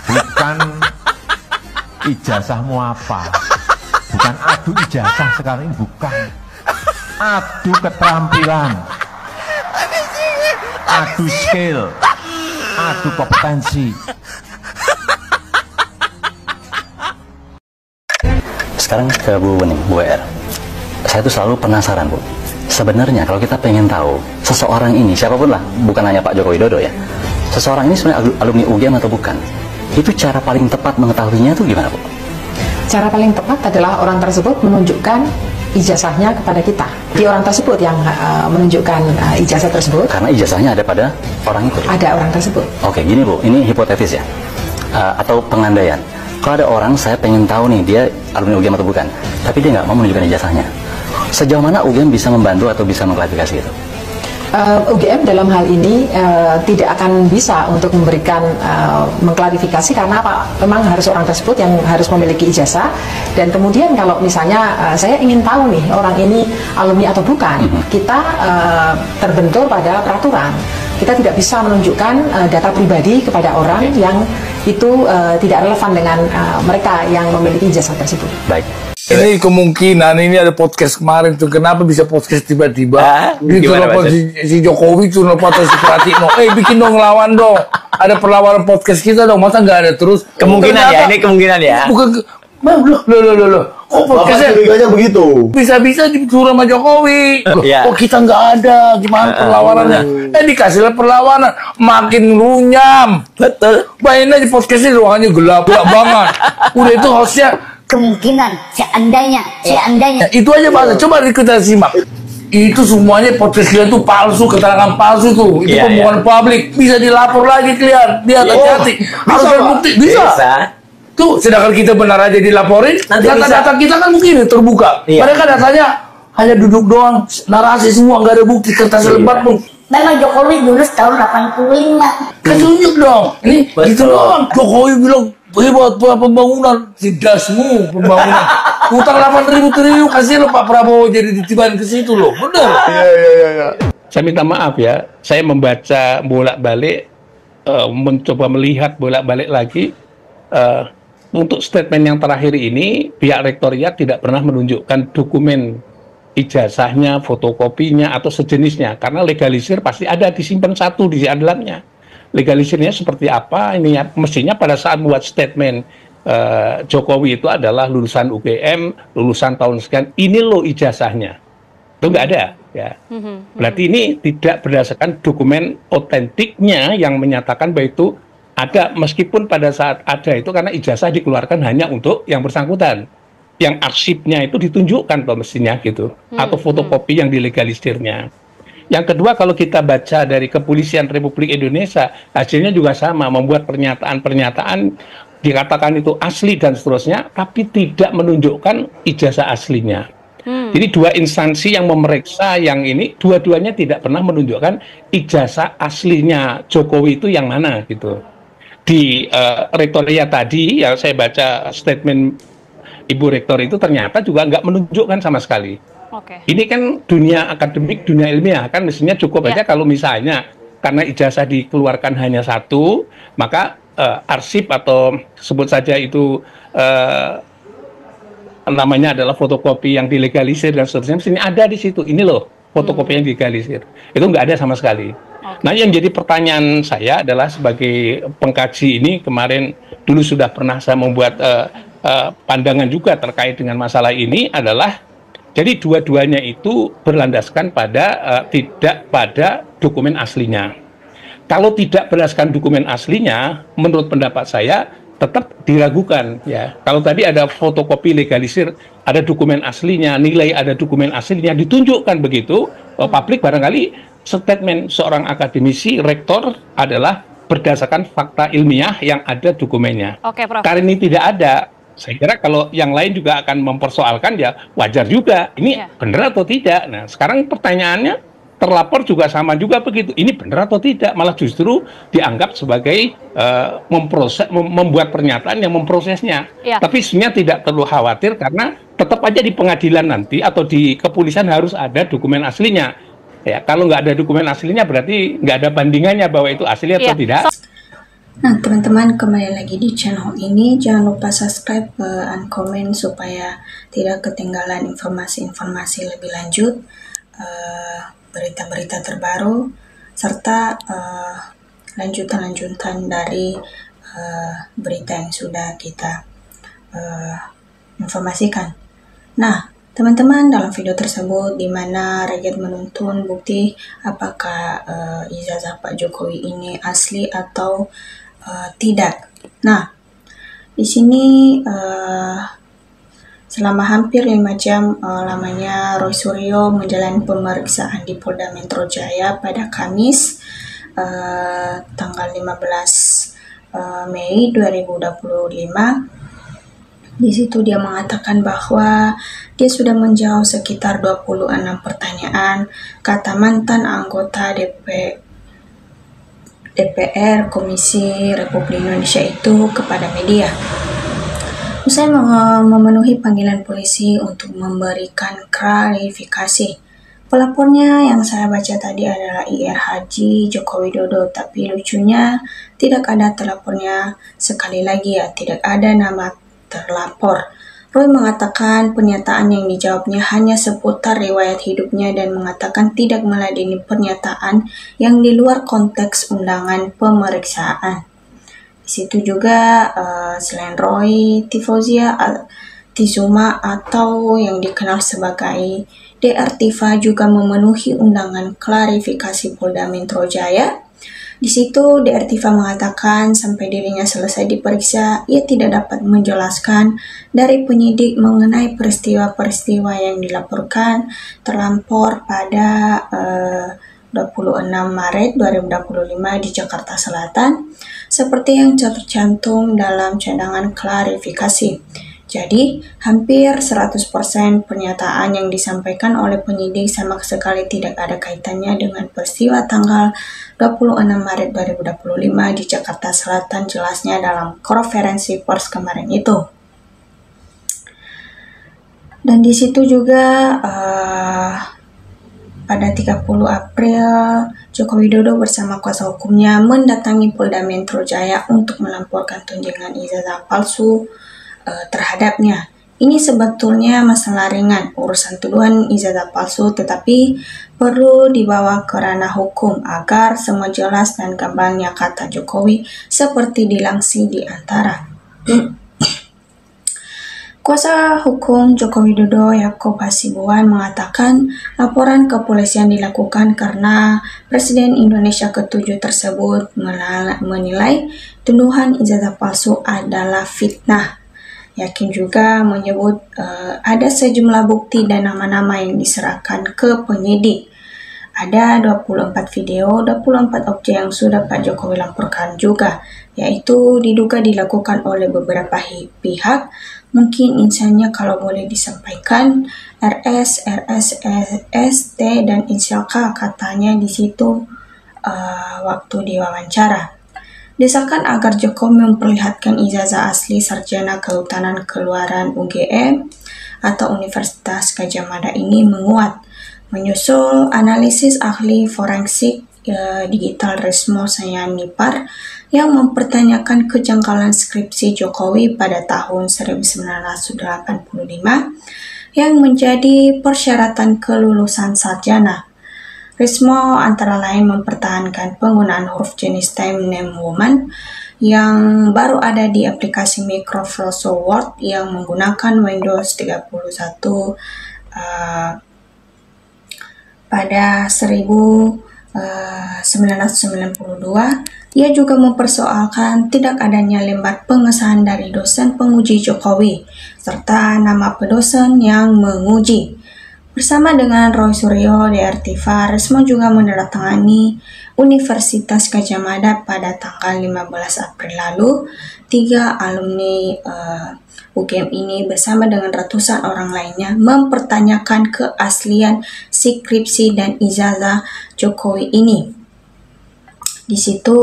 Bukan ijazahmu apa. Bukan adu ijazah sekarang ini, bukan. Adu keterampilan. Adu skill. Adu kompetensi. Sekarang ke Bu nih, Bu R. Saya tuh selalu penasaran, Bu. Sebenarnya kalau kita pengen tahu seseorang ini, siapapun lah, bukan hanya Pak Joko Widodo ya, seseorang ini sebenarnya alumni UGM atau bukan, itu cara paling tepat mengetahuinya itu gimana, Bu? Cara paling tepat adalah orang tersebut menunjukkan ijazahnya kepada kita. Di orang tersebut yang menunjukkan ijazah tersebut. Karena ijazahnya ada pada orang itu. Ada orang tersebut. Oke, gini Bu, ini hipotetis ya, atau pengandaian. Kalau ada orang, saya pengen tahu nih dia alumni UGM atau bukan, tapi dia nggak mau menunjukkan ijazahnya. Sejauh mana UGM bisa membantu atau bisa mengklarifikasi itu? UGM dalam hal ini tidak akan bisa untuk memberikan mengklarifikasi karena apa? Memang harus orang tersebut yang harus memiliki ijazah, dan kemudian kalau misalnya saya ingin tahu nih orang ini alumni atau bukan, kita terbentur pada peraturan. Kita tidak bisa menunjukkan data pribadi kepada orang yang itu tidak relevan dengan mereka yang memiliki ijazah tersebut. Baik. Ini kemungkinan ini ada podcast kemarin tuh, kenapa bisa podcast tiba-tiba ditelepon si Jokowi tuh nelfon si Pratikno, bikin dong lawan dong, ada perlawanan podcast kita dong, masa nggak ada terus? Kemungkinan ya, ini kemungkinan ya. Bukan, loh, kok podcastnya begitu? Bisa-bisa disuruh sama Jokowi. Iya. Kok kita nggak ada, gimana perlawanannya? Dikasihlah perlawanan, makin runyam. Betul. Bayangin aja podcastnya ruangannya gelap banget. Udah itu hostnya. Kemungkinan, seandainya. Itu aja bahasa. Coba kita simak. Itu semuanya podcast dia itu palsu, keterangan palsu tuh. Itu pembohongan publik. Bisa dilapor lagi kalian. Dia hati-hati. Harus terbukti. Bisa. Tuh, sedangkan kita benar aja dilaporin. Data-data kita kan mungkin terbuka. Mereka datanya hanya duduk doang, narasi semua, nggak ada bukti, kertas lembar pun. Memang Jokowi lulus tahun 85. Ketunjuk dong. Ini gitu doang. Jokowi bilang hebat pembangunan, tidasmu pembangunan. Utang 8.000 triliun kasih lo Pak Prabowo jadi ditiban ke situ loh, bener. Iya. Saya minta maaf ya, saya membaca bolak-balik, mencoba melihat bolak-balik lagi. Untuk statement yang terakhir ini, pihak rektoriat tidak pernah menunjukkan dokumen ijazahnya, fotokopinya atau sejenisnya, karena legalisir pasti ada disimpan satu di dalamnya. Legalisirnya seperti apa ini ya, mestinya pada saat buat statement Jokowi itu adalah lulusan UGM, lulusan tahun sekian, ini loh ijazahnya. Itu nggak ada ya. Berarti ini tidak berdasarkan dokumen otentiknya yang menyatakan bahwa itu ada, meskipun pada saat ada itu karena ijazah dikeluarkan hanya untuk yang bersangkutan. Yang arsipnya itu ditunjukkan loh mestinya gitu, atau fotokopi yang dilegalisirnya. Yang kedua, kalau kita baca dari Kepolisian Republik Indonesia, hasilnya juga sama, membuat pernyataan-pernyataan dikatakan itu asli dan seterusnya, tapi tidak menunjukkan ijazah aslinya. Jadi dua instansi yang memeriksa yang ini, dua-duanya tidak pernah menunjukkan ijazah aslinya Jokowi itu yang mana gitu. Di rektoriat tadi, yang saya baca statement Ibu Rektor itu ternyata juga nggak menunjukkan sama sekali. Ini kan dunia akademik, dunia ilmiah, kan mestinya cukup aja kalau misalnya karena ijazah dikeluarkan hanya satu, maka arsip atau sebut saja itu namanya adalah fotokopi yang dilegalisir dan seterusnya, mestinya ada di situ. Ini loh fotokopi yang dilegalisir. Itu nggak ada sama sekali. Nah, yang jadi pertanyaan saya adalah sebagai pengkaji ini, kemarin dulu sudah pernah saya membuat pandangan juga terkait dengan masalah ini adalah, jadi dua-duanya itu berlandaskan pada tidak pada dokumen aslinya. Kalau tidak berdasarkan dokumen aslinya, menurut pendapat saya tetap diragukan ya. Kalau tadi ada fotokopi legalisir, ada dokumen aslinya, nilai ada dokumen aslinya, ditunjukkan begitu, publik barangkali statement seorang akademisi rektor adalah berdasarkan fakta ilmiah yang ada dokumennya. Prof. Karena ini tidak ada, saya kira kalau yang lain juga akan mempersoalkan ya wajar juga. Ini benar atau tidak? Nah, sekarang pertanyaannya, terlapor juga sama juga begitu. Ini benar atau tidak? Malah justru dianggap sebagai membuat pernyataan yang memprosesnya. Tapi sebenarnya tidak perlu khawatir karena tetap aja di pengadilan nanti atau di kepolisian harus ada dokumen aslinya. Ya, kalau nggak ada dokumen aslinya berarti nggak ada bandingannya bahwa itu asli atau tidak. Nah, teman-teman, kembali lagi di channel ini. Jangan lupa subscribe dan komen supaya tidak ketinggalan informasi-informasi lebih lanjut, berita-berita terbaru, serta lanjutan-lanjutan dari berita yang sudah kita informasikan. Nah, teman-teman, dalam video tersebut di mana rakyat menuntun bukti apakah ijazah Pak Jokowi ini asli atau tidak. Nah, di sini selama hampir 5 jam lamanya Roy Suryo menjalani pemeriksaan di Polda Metro Jaya pada Kamis tanggal 15 Mei 2025. Di situ dia mengatakan bahwa dia sudah menjawab sekitar 26 pertanyaan kata mantan anggota DPR Komisi Republik Indonesia itu kepada media. Usai memenuhi panggilan polisi untuk memberikan klarifikasi. Pelapornya yang saya baca tadi adalah IR Haji Joko Widodo, tapi lucunya tidak ada telapornya. Sekali lagi ya, tidak ada nama terlapor. Roy mengatakan pernyataan yang dijawabnya hanya seputar riwayat hidupnya dan mengatakan tidak meladeni pernyataan yang di luar konteks undangan pemeriksaan. Di situ juga selain Roy, Tifozia Tizuma atau yang dikenal sebagai DR Tiva juga memenuhi undangan klarifikasi Polda Metro Jaya. Di situ DR Tiva mengatakan sampai dirinya selesai diperiksa, ia tidak dapat menjelaskan dari penyidik mengenai peristiwa-peristiwa yang dilaporkan terlampor pada 26 Maret 2025 di Jakarta Selatan, seperti yang tercantum dalam cadangan klarifikasi. Jadi, hampir 100% pernyataan yang disampaikan oleh penyidik sama sekali tidak ada kaitannya dengan peristiwa tanggal 26 Maret 2025 di Jakarta Selatan, jelasnya dalam konferensi pers kemarin itu. Dan di situ juga pada 30 April, Joko Widodo bersama kuasa hukumnya mendatangi Polda Metro Jaya untuk melaporkan tunjangan ijazah palsu terhadapnya. Ini sebetulnya masalah ringan, urusan tuduhan ijazah palsu, tetapi perlu dibawa ke ranah hukum agar semua jelas dan gambangnya, kata Jokowi, seperti dilansir di antara. Kuasa hukum Joko Widodo Yaakob Hasibuan mengatakan laporan kepolisian dilakukan karena Presiden Indonesia ke-7 tersebut menilai tuduhan ijazah palsu adalah fitnah. Yakin juga menyebut ada sejumlah bukti dan nama-nama yang diserahkan ke penyidik. Ada 24 video, 24 objek yang sudah Pak Jokowi laporkan juga, yaitu diduga dilakukan oleh beberapa pihak. Mungkin insinya kalau boleh disampaikan RS, ST, dan Insial K, katanya di situ waktu diwawancara. Desakan agar Jokowi memperlihatkan ijazah asli sarjana kehutanan keluaran UGM atau Universitas Gadjah Mada ini menguat, menyusul analisis ahli forensik digital Resmo Sayanipar yang mempertanyakan kejanggalan skripsi Jokowi pada tahun 1985 yang menjadi persyaratan kelulusan sarjana. Rismo antara lain mempertahankan penggunaan huruf jenis time name woman yang baru ada di aplikasi Microsoft Word yang menggunakan Windows 31 pada 1992. Ia juga mempersoalkan tidak adanya lembar pengesahan dari dosen penguji Jokowi serta nama pedosen yang menguji. Bersama dengan Roy Suryo, DR Tiva, Rismo juga menandatangani Universitas Gadjah Mada pada tanggal 15 April lalu. 3 alumni UGM ini bersama dengan ratusan orang lainnya mempertanyakan keaslian skripsi dan ijazah Jokowi ini. Di situ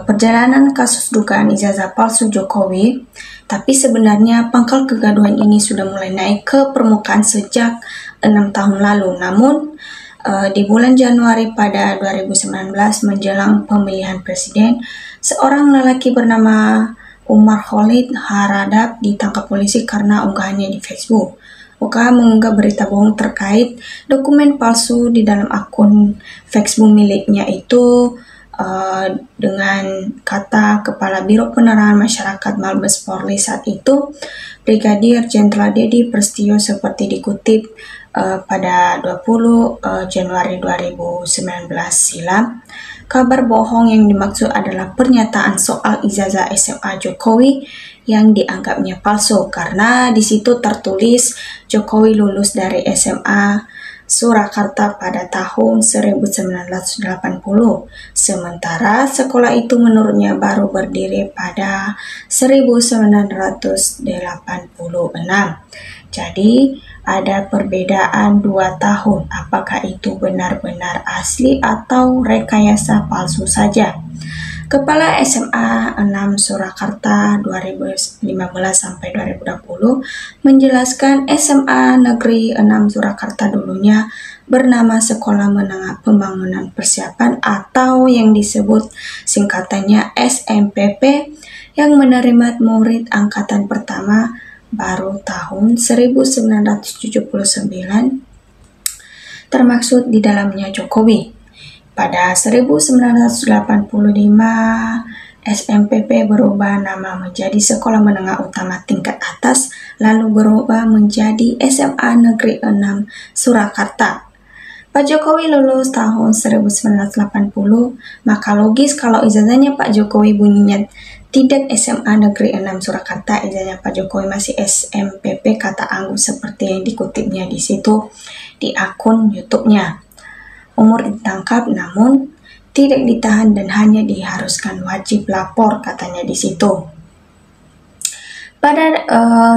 perjalanan kasus dugaan ijazah palsu Jokowi, tapi sebenarnya pangkal kegaduhan ini sudah mulai naik ke permukaan sejak 6 tahun lalu. Namun di bulan Januari pada 2019 menjelang pemilihan presiden, Seorang lelaki bernama Umar Khalid Haradab ditangkap polisi karena unggahannya di Facebook. UKH mengunggah berita bohong terkait dokumen palsu di dalam akun Facebook miliknya itu dengan kata Kepala Biro Penerangan Masyarakat Mabes Polri saat itu, Brigadir Jenderal Dedi Prasetyo, seperti dikutip pada 20 Januari 2019 silam. Kabar bohong yang dimaksud adalah pernyataan soal ijazah SMA Jokowi yang dianggapnya palsu karena di situ tertulis Jokowi lulus dari SMA Surakarta pada tahun 1980. Sementara sekolah itu menurutnya baru berdiri pada 1986. Jadi ada perbedaan 2 tahun. Apakah itu benar-benar asli atau rekayasa palsu saja? Kepala SMA 6 Surakarta 2015 sampai 2020 menjelaskan SMA Negeri 6 Surakarta dulunya bernama Sekolah Menengah Pembangunan Persiapan atau yang disebut singkatannya SMPP yang menerima murid angkatan pertama baru tahun 1979 termaksud di dalamnya Jokowi. Pada 1985, SMPP berubah nama menjadi Sekolah Menengah Utama Tingkat Atas, lalu berubah menjadi SMA Negeri 6 Surakarta. Pak Jokowi lulus tahun 1980, maka logis kalau ijazahnya Pak Jokowi bunyinya tidak SMA Negeri 6 Surakarta, ijazahnya Pak Jokowi masih SMPP, kata Anggun seperti yang dikutipnya di situ di akun YouTube-nya. Umur ditangkap namun tidak ditahan dan hanya diharuskan wajib lapor, katanya di situ. Pada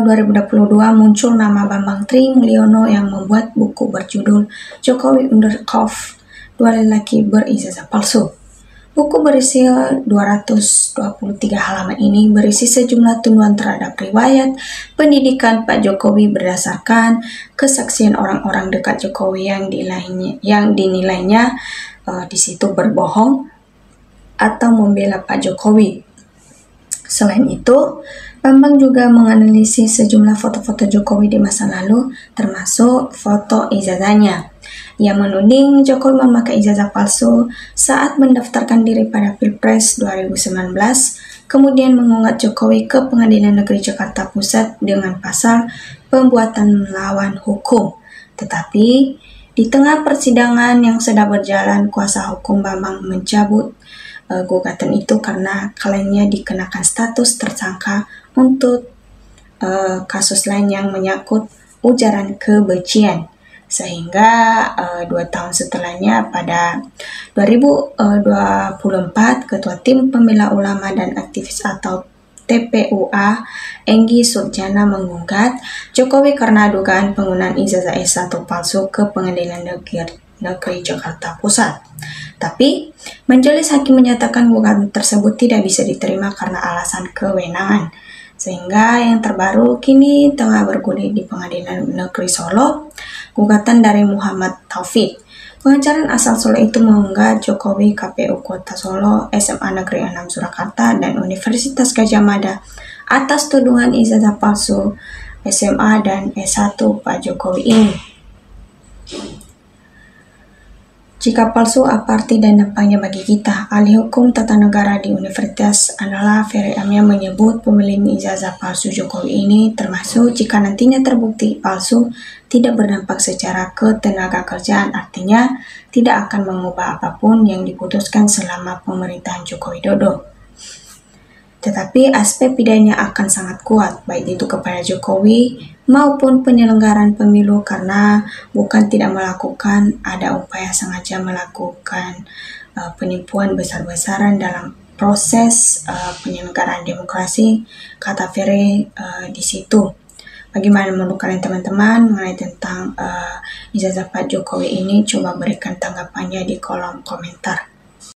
2022 muncul nama Bambang Tri Mulyono yang membuat buku berjudul Jokowi Undercover, 2 lelaki berijazah palsu. Buku berisi 223 halaman ini berisi sejumlah tuduhan terhadap riwayat pendidikan Pak Jokowi berdasarkan kesaksian orang-orang dekat Jokowi yang dinilainya di situ berbohong atau membela Pak Jokowi. Selain itu, Bambang juga menganalisis sejumlah foto-foto Jokowi di masa lalu, termasuk foto ijazahnya. Ia menuding Jokowi memakai ijazah palsu saat mendaftarkan diri pada Pilpres 2019, kemudian mengunggah Jokowi ke Pengadilan Negeri Jakarta Pusat dengan pasal pembuatan melawan hukum. Tetapi di tengah persidangan yang sedang berjalan, kuasa hukum Bambang mencabut gugatan itu karena kliennya dikenakan status tersangka untuk kasus lain yang menyangkut ujaran kebencian. Sehingga 2 tahun setelahnya pada 2024 Ketua Tim Pembela Ulama dan Aktivis atau TPUA Enggi Surjana menggugat Jokowi karena dugaan penggunaan ijazah S1 palsu ke Pengadilan Negeri Jakarta Pusat. Tapi majelis hakim menyatakan gugatan tersebut tidak bisa diterima karena alasan kewenangan. Sehingga yang terbaru kini tengah bergulir di Pengadilan Negeri Solo, gugatan dari Muhammad Taufik. Pengacara asal Solo itu mengunggah Jokowi, KPU Kota Solo, SMA Negeri 6 Surakarta, dan Universitas Gadjah Mada atas tuduhan ijazah palsu SMA dan S1 Pak Jokowi ini. Jika palsu, apa arti dan dampaknya bagi kita? Ahli hukum tata negara di Universitas Andalas Ferry Amya menyebut pemilihan ijazah palsu Jokowi ini termasuk jika nantinya terbukti palsu tidak berdampak secara ketenaga kerjaan, artinya tidak akan mengubah apapun yang diputuskan selama pemerintahan Joko Widodo. Tetapi aspek pidana akan sangat kuat, baik itu kepada Jokowi maupun penyelenggaraan pemilu, karena bukan tidak melakukan, ada upaya sengaja melakukan penipuan besar-besaran dalam proses penyelenggaraan demokrasi, kata Ferry di situ. Bagaimana menurut kalian teman-teman mengenai tentang ijazah Pak Jokowi ini? Coba berikan tanggapannya di kolom komentar.